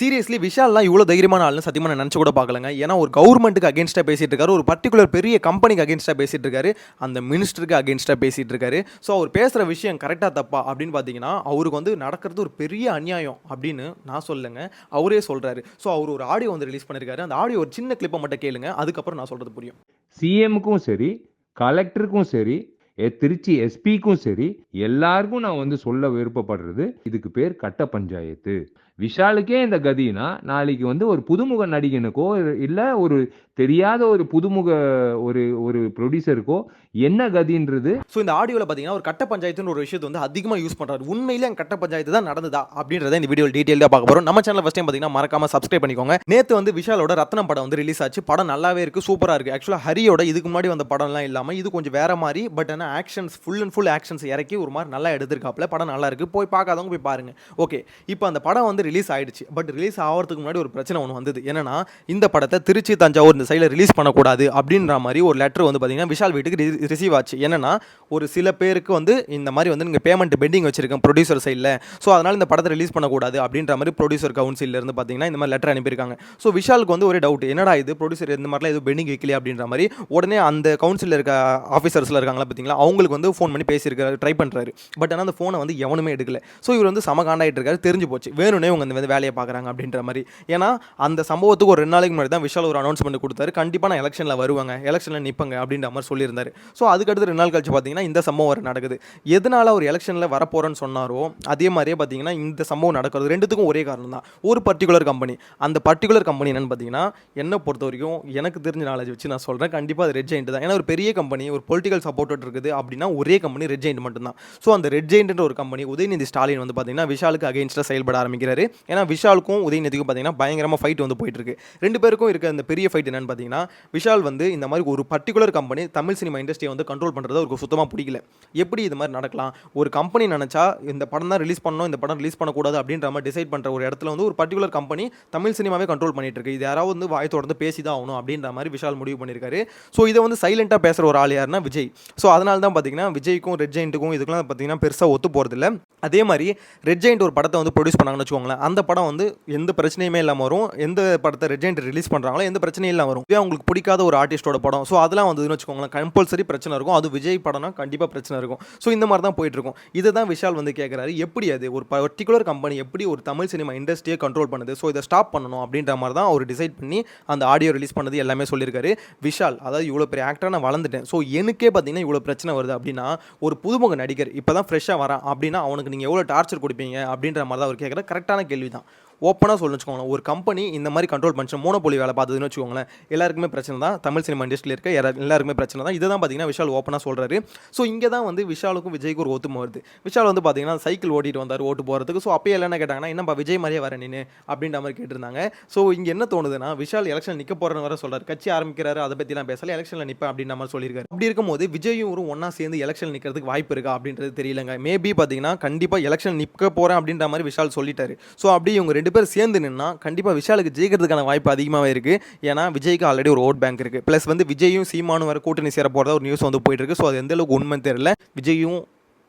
Seriously விஷால்லாம் இவ்வளோ தைரியமான ஆள்னு சத்தியமாக நான் நினச்சி கூட பார்க்கலங்க. ஏன்னா ஒரு கவர்மெண்ட்டுக்கு அகேன்ஸ்டாக பேசிட்டு இருக்காரு, ஒரு பர்டிகுலர் பெரிய கம்பெனிக்கு அகேன்ஸ்டாக பேசிட்டு இருக்காரு, அந்த மினிஸ்டருக்கு அகேன்ஸ்டாக பேசிட்டு இருக்காரு. ஸோ அவர் பேசுகிற விஷயம் கரெக்டாக தப்பா அப்படின்னு பார்த்தீங்கன்னா, அவருக்கு வந்து நடக்கிறது ஒரு பெரிய அநியாயம் அப்படின்னு நான் சொல்லலைங்க, அவரே சொல்கிறாரு. ஸோ அவர் ஒரு ஆடியோ வந்து ரிலீஸ் பண்ணியிருக்காரு. அந்த ஆடியோ ஒரு சின்ன கிளிப்பை மட்டும் கேளுங்க, அதுக்கப்புறம் நான் சொல்கிறது புரியும். சிஎம்முக்கும் சரி, கலெக்டருக்கும் சரி, திருச்சி எஸ்பிக்கும் சரி, எல்லாருக்கும் நான் வந்து சொல்ல விருப்பப்படுறது, இதுக்கு பேர் கட்ட பஞ்சாயத்து. விஷாலுக்கே இந்த கதினா, நாளைக்கு வந்து ஒரு புதுமுக நடிகனுக்கோ, இல்ல ஒரு தெரியாத ஒரு புதுமுக ஒரு ஒரு ப்ரொடியூசருக்கோ என்ன கதின்றது. ஸோ இந்த ஆடியோவில் பார்த்தீங்கன்னா ஒரு கட்ட பஞ்சாயத்துன்னு ஒரு விஷயத்தை வந்து அதிகமாக யூஸ் பண்ணுறாரு. உண்மையிலே அந்த கட்ட பஞ்சாயத்து தான் நடந்ததா அப்படின்றத இந்த வீடியோ டீட்டெயிலாக பார்க்க போகிறோம். நம்ம சேனல் ஃபஸ்ட் டைம் பார்த்தீங்கன்னா மறக்காம சப்ஸ்கிரைப் பண்ணிக்கோங்க. நேற்று வந்து விஷாலோட ரத்னம் படம் வந்து ரிலீஸ் ஆச்சு. படம் நல்லாவே இருக்குது, சூப்பராக இருக்குது. ஆக்சுவலாக ஹரியோட இதுக்கு முன்னாடி வந்த படம்லாம் இல்லாமல் இது கொஞ்சம் வேற மாதிரி, பட் ஆனால் actions full and full actions இறக்கி ஒரு மாதிரி நல்லா எடுத்திருக்காப்புல. படம் நல்லா இருக்குது, போய் பார்க்காதவங்க போய் பாருங்க. ஓகே, இப்போ அந்த படம் வந்து ரிலீஸ் ஆயிடுச்சு. பட் ரிலீஸ் ஆகிறதுக்கு முன்னாடி ஒரு பிரச்சனை ஒன்று வந்தது. என்னன்னா இந்த படத்தை திருச்சி தஞ்சாவூர் இந்த சைடில் ரிலீஸ் பண்ணக்கூடாது அப்படின்ற மாதிரி ஒரு லெட்டர் வந்து பார்த்தீங்கன்னா விஷால் வீட்டுக்கு ரிசீவ் ஆச்சு. என்னன்னா ஒரு சில பேருக்கு வந்து இந்த மாதிரி வந்து நீங்கள் பேமெண்ட் பெண்டிங் வச்சிருக்கேன் ப்ரொடியூசர் சைடில், ஸோ அதனால் இந்த படத்தை ரிலீஸ் பண்ணக்கூடாது அப்படின்ற மாதிரி ப்ரொடியூசர் கவுன்சிலில் இருந்து பார்த்தீங்கன்னா இந்த மாதிரி லெட்டர் அனுப்பியிருக்காங்க. ஸோ விஷாலுக்கு வந்து ஒரு டவுட், என்னடா இது ப்ரொடியூசர் இந்த மாதிரிலாம் எதுவும் பெண்டிங் வைக்கலையே அப்படின்ற மாதிரி உடனே அந்த கவுன்சிலில் இருக்க ஆஃபீஸர்ஸில் இருக்காங்களா பார்த்தீங்களா, அவங்களுக்கு வந்து ஃபோன் பண்ணி பேசியிருக்காரு, ட்ரை பண்ணுறாரு. பட் ஆனால் அந்த ஃபோனை வந்து எவனுமே எடுக்கல. ஸோ இவர் வந்து சமகாண்டாயிட்டு இருக்காரு, தெரிஞ்சு போச்சு வேணும்னே இவங்க வந்து வேலையை பார்க்குறாங்க அப்படின்ற மாதிரி. ஏன்னா அந்த சம்பவத்துக்கு ஒரு 2 நாளைக்கு முன்னாடி தான் விஷால் ஒரு அனௌன்ஸ்மெண்ட் கொடுத்தாரு, கண்டிப்பாக நான் எலெக்ஷனில் வருவாங்க, எலெக்ஷனில் நிற்பங்க அப்படின்ற மாதிரி சொல்லியிருந்தாரு. ஸோ அதுக்கடுத்து 2 நாள் கழிச்சு பார்த்தீங்கன்னா இந்த சம்பவம் வர நடக்குது. எதனால அவர் எலெக்ஷனில் வரப்போறேன்னு சொன்னாரோ அதே மாதிரியே பார்த்தீங்கன்னா இந்த சம்பவம் நடக்கிறது. ரெண்டுத்துக்கும் ஒரே காரணம் தான், ஒரு பர்டிகுலர் கம்பெனி. அந்த பர்டிகுலர் கம்பெனி என்னன்னு பார்த்தீங்கன்னா, என்னை பொறுத்த வரைக்கும் எனக்கு தெரிஞ்ச நாலேஜ் வச்சு நான் சொல்கிறேன், கண்டிப்பாக அது ரெட் ஜெயிண்ட் தான். ஏன்னா ஒரு பெரிய கம்பெனி, ஒரு பொலிட்டிக்கல் சப்போர்ட் இருக்குது அப்படின்னா ஒரே கம்பெனி ரெட் ஜெயிண்ட் மட்டும்தான். ஸோ அந்த ரெட் ஜெயிண்ட்ன்ற ஒரு கம்பெனி உதயநிதி ஸ்டாலின் வந்து பார்த்தீங்கன்னா விஷாலுக்கு அகேன்ஸ்டாக செயல்பட ஆரம்பிக்கிறாரு. ஏன்னா விஷாலுக்கும் உதயநிதிக்கும் பார்த்தீங்கன்னா பயங்கரமாக ஃபைட் வந்து போயிட்டு இருக்கு. 2 பேருக்கும் இருக்க அந்த பெரிய ஃபைட் என்னன்னு பார்த்தீங்கன்னா, விஷால் வந்து இந்த மாதிரி ஒரு பர்டிகுலர் கம்பெனி தமிழ் சினிமா இண்டஸ்ட்ரியை வந்து கண்ட்ரோல் பண்ணுறது அவருக்கு சுத்தமாக பிடிக்கல. எப்படி இது மாதிரி நடக்கலாம், ஒரு கம்பெனி நினச்சா இந்த படம் தான் ரிலீஸ் பண்ணணும், இந்த படம் ரிலீஸ் பண்ணக்கூடாது அப்படின்ற மாதிரி டிசைட் பண்ணுற ஒரு இடத்துல வந்து ஒரு பர்டிகுலர் கம்பெனி தமிழ் சினிமாவே கண்ட்ரோல் பண்ணிட்டு இருக்கு, இது யாராவது வந்து வாய் தொடர்ந்து பேசி தான் ஆகணும் அப்படின்ற மாதிரி விஷால் முடிவு பண்ணியிருக்காரு. ஸோ இதை வந்து சைலண்டாக பேசுகிற ஒரு ஆள் யாருன்னா விஜய். ஸோ அதனால தான் பார்த்தீங்கன்னா விஜய்க்கும் ரெட் ஜெயிண்ட்டுக்கும் இதுக்கெல்லாம் பார்த்தீங்கன்னா பெருசாக ஒத்து போகிறதில்ல. அதே மாதிரி ரெட் ஜெயிண்ட் ஒரு படத்தை வந்து ப்ரொடியூஸ் பண்ணாங்கன்னு வச்சுக்கோங்களேன், அந்த படம் வந்து எந்த பிரச்சனையுமே இல்லாமல் வரும். எந்த படத்தை ரெட் ஜெயிண்ட் ரிலீஸ் பண்ணுறாங்களோ எந்த பிரச்சனையும் இல்லாமல் வரும். அவங்களுக்கு பிடிக்காத ஒரு ஆர்டிஸ்டோட படம், ஸோ அதெல்லாம் வந்ததுன்னு வச்சுக்கோங்களேன், கம்பல்சரி பிரச்சனை இருக்கும். அது விஜய் படம்னா கண்டிப்பாக பிரச்சனை இருக்கும். ஸோ இந்த மாதிரி தான் போயிட்டு இருக்கும். இதை தான் விஷால் வந்து கேட்குறாரு, எப்படி அது ஒரு பர்டிகுலர் கம்பெனி எப்படி ஒரு தமிழ் சினிமா இண்டஸ்ட்ரியை கண்ட்ரோல் பண்ணுது, ஸோ இதை ஸ்டாப் பண்ணணும் அப்படின்ற மாதிரி தான் அவர் டிசைட் பண்ணி அந்த ஆடியோ ரிலீஸ் பண்ணது எல்லாமே சொல்லியிருக்காரு. விஷால் அதாவது இவ்வளோ பெரிய ஆக்டராக நான் வளர்ந்துட்டேன், ஸோ எனக்கே பார்த்தீங்கன்னா இவ்வளோ பிரச்சனை வருது அப்படின்னா, ஒரு புதுமுக நடிகர் இப்போ தான் ஃப்ரெஷ்ஷாக வரான் அப்படின்னா அவனுக்கு நீங்கள் எவ்வளோ டார்ச்சர் கொடுப்பீங்க அப்படின்ற மாதிரி தான் அவர் கேட்குற கரெக்டான கேள்வி தான். ஓப்பனாக சொல்லணும்னு வச்சுக்கோங்களேன், ஒரு கம்பெனி இந்த மாதிரி கண்ட்ரோல் பண்ணிச்சு, மோனோபோலி வேலை பார்த்ததுன்னு வச்சுக்கோங்களேன், எல்லாருக்குமே பிரச்சனை தான். தமிழ் சினிமா இண்டஸ்ட்ரியில் இருக்க எல்லாருக்குமே பிரச்சனை தான். இதை தான் பார்த்தீங்கன்னா விஷால் ஓப்பனாக சொல்கிறாரு. ஸோ இங்கே தான் வந்து விஷாலுக்கும் விஜய்க்கு ஒரு ஒத்துமை வருது. விஷால் வந்து பார்த்தீங்கன்னா சைக்கிள் ஓட்டிட்டு வந்தார் ஓட்டு போகிறதுக்கு. ஸோ அப்பயே என்ன கேட்டாங்கன்னா, என்னப்பா விஜய் மாதிரியே வர நீனு அப்படின்ற மாதிரி கேட்டிருந்தாங்க. ஸோ இங்கே என்ன தோணுதுன்னா, விஷால் எலெக்ஷன் நிற்க போகிறன்னு வர சொல்கிறார், கட்சி ஆரம்பிக்கிறாரு, அதை பற்றிலாம் பேசல, எலெக்ஷனில் நிற்பேன் அப்படின்ற மாதிரி சொல்லியிருக்காரு. அப்படி இருக்கும்போது விஜயும் ஒரு ஒன்றா சேர்ந்து எலெக்ஷன் நிற்கிறதுக்கு வாய்ப்பு இருக்கா அப்படின்றது தெரியலங்க. மேபி பார்த்தீங்கன்னா கண்டிப்பாக எலெக்ஷன் நிற்க போகிறேன் அப்படின்ற மாதிரி விஷால் சொல்லிட்டாரு. ஸோ அப்படி இவங்க 2 பேர் சேர்ந்து நின்னா கண்டிப்பாக விஷாலுக்கு ஜெயிக்கிறதுக்கான வாய்ப்பு அதிகமாகவே இருக்குது. ஏன்னா விஜய்க்கு ஆல்ரெடி ஒரு ஓட் பேங்க் இருக்குது. ப்ளஸ் வந்து விஜயும் சீமானும் வர கூட்டணி சேர போகிறதா ஒரு நியூஸ் வந்து போயிட்டு இருக்கு. ஸோ அது எந்த அளவுக்கு உண்மைன்னு தெரியல. விஜயும்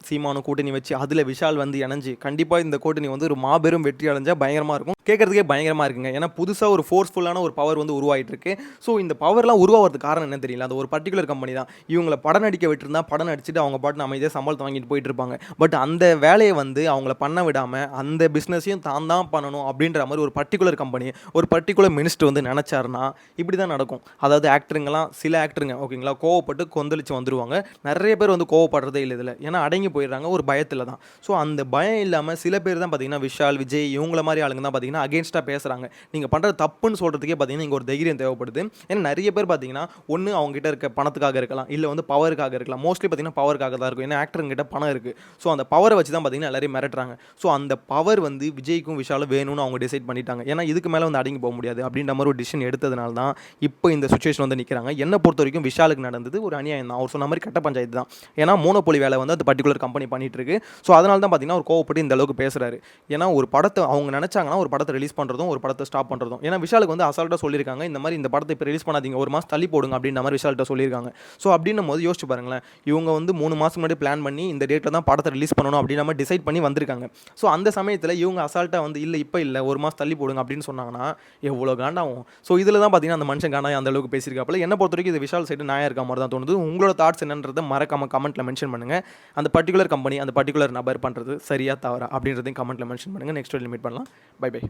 சீமானு கூட்டணி வச்சு அதில் விஷால் வந்து இணைஞ்சு கண்டிப்பாக இந்த கூட்டணி வந்து ஒரு மாபெரும் வெற்றி அடைஞ்சால் பயங்கரமாக இருக்கும். கேட்கறதுக்கே பயங்கரமாக இருக்குங்க. ஏன்னா புதுசாக ஒரு ஃபோர்ஸ்ஃபுல்லான ஒரு பவர் வந்து உருவாகிட்டு இருக்கு. ஸோ இந்த பவர்லாம் உருவாகிறதுக்கு காரணம் என்ன தெரியல, அது ஒரு பர்டிகுலர் கம்பெனி தான். இவங்களை படம் நடிக்க விட்டுருந்தா படம் நடிச்சுட்டு அவங்க பாட்டு அமைதியாக சம்பளத்தை வாங்கிட்டு போயிட்டு இருப்பாங்க. பட் அந்த வேலையை வந்து அவங்கள பண்ண விடாமல் அந்த பிஸ்னஸையும் தான் பண்ணணும் அப்படின்ற மாதிரி ஒரு பர்டிகுலர் கம்பெனி, ஒரு பர்டிகுலர் மினிஸ்டர் வந்து நினச்சாருன்னா இப்படி தான் நடக்கும். அதாவது ஆக்டருங்கெல்லாம் சில ஆக்டருங்க ஓகேங்களா கோவப்பட்டு கொந்தளிச்சு வந்துடுவாங்க. நிறைய பேர் வந்து கோவப்படுறதே இல்லை இதில், ஏன்னா அடங்கி போயிடுறாங்க ஒரு பயத்தில் தான். ஸோ அந்த பயம் இல்லாமல் சில பேர் தான் பார்த்தீங்கன்னா விஷால் விஜய் இவங்கள மாதிரி ஆளுங்க தான் பார்த்தீங்கன்னா அகேன்ஸ்டாக பேசுகிறாங்க. நீங்கள் பண்ணுறது தப்புன்னு சொல்கிறதுக்கே பார்த்தீங்கன்னா இங்கே ஒரு தைரியம் தேவைப்படுது. ஏன்னா நிறைய பேர் பார்த்தீங்கன்னா ஒன்று அவங்ககிட்ட இருக்க பணத்துக்காக இருக்கலாம், இல்லை வந்து பவருக்காக இருக்கலாம். மோஸ்ட்லி பார்த்தீங்கன்னா பவருக்காக தான் இருக்கும். ஏன்னா ஆக்டருங்கிட்ட பணம் இருக்குது. ஸோ அந்த பவரை வச்சு தான் பார்த்தீங்கன்னா எல்லாரையும் மிரட்டுறாங்க. ஸோ அந்த பவர் வந்து விஜய்க்கும் விஷாலும் வேணும்னு அவங்க டிசைட் பண்ணிட்டாங்க. ஏன்னா இதுக்கு மேலே வந்து அடங்கி போக முடியாது அப்படின்ற மாதிரி ஒரு டிசிஷன் எடுத்ததுனால தான் இப்போ இந்த சுச்சுவேஷன் வந்து நிற்கிறாங்க. என்னை பொறுத்த வரைக்கும் விஷாலுக்கு நடந்தது ஒரு அநியாயம் தான். அவர் சொன்ன மாதிரி கட்ட பஞ்சாயத்து தான். ஏன்னா மோனோபோலி வேலை வந்து அந்த பர்டிகுலர் ஒரு கம்பெனி பண்ணிட்டு இருக்கு. ஸோ அதனால தான் பார்த்தீங்கன்னா ஒரு கோவப்பட்டு இந்த அளவுக்கு பேசுறாரு. ஏன்னா ஒரு படத்தை அவங்க நினைச்சாங்கன்னா ஒரு படத்தை ரிலீஸ் பண்ணுறதும் ஒரு படத்தை ஸ்டாப் பண்ணுறதும். ஏன்னா விஷாலுக்கு வந்து அசால்ட்டாக சொல்லியிருக்காங்க, இந்த மாதிரி இந்த படத்தை இப்போ ரிலீஸ் பண்ணாதீங்க, ஒரு மாதம் தள்ளி போடுங்க அப்படின்ற மாதிரி விஷால்கிட்ட சொல்லியிருக்காங்க. ஸோ அப்படின்னும் போது யோசிச்சு பாருங்களேன், இவங்க வந்து 3 மாதம் முன்னாடி பிளான் பண்ணி இந்த டேட்டில் தான் படத்தை ரிலீஸ் பண்ணணும் அப்படின்னு நம்ம டிசைட் பண்ணி வந்திருக்காங்க. ஸோ அந்த சமயத்தில் இவங்க அசால்ட்டாக வந்து இல்லை இப்போ இல்லை ஒரு மாதம் தள்ளி போடுங்க அப்படின்னு சொன்னாங்கன்னா எவ்வளோ காண்டாகும். ஸோ இதில் தான் பார்த்தீங்கன்னா அந்த மனுஷன் காண்டாக அந்த அளவுக்கு பேசியிருக்காப்புல. என்ன பொறுத்த வரைக்கும் இது விஷால் சைடு நியாயம் இருக்க மாதிரி தான் தோணுது. உங்களோட தாட்ஸ் என்னன்றதை மறக்காம கமெண்ட்டில் மென்ஷன் பண்ணுங்கள். அந்த பர்டிகுலர் கம்பெனி அந்த பர்டிகுலர் நபர் பண்ணுறது சரியா தவறா அப்படின்றதையும் கமெண்ட்டில் மென்ஷன் பண்ணுங்கள். நெக்ஸ்ட் வீடியோவில் மீட் பண்ணலாம். Bye by.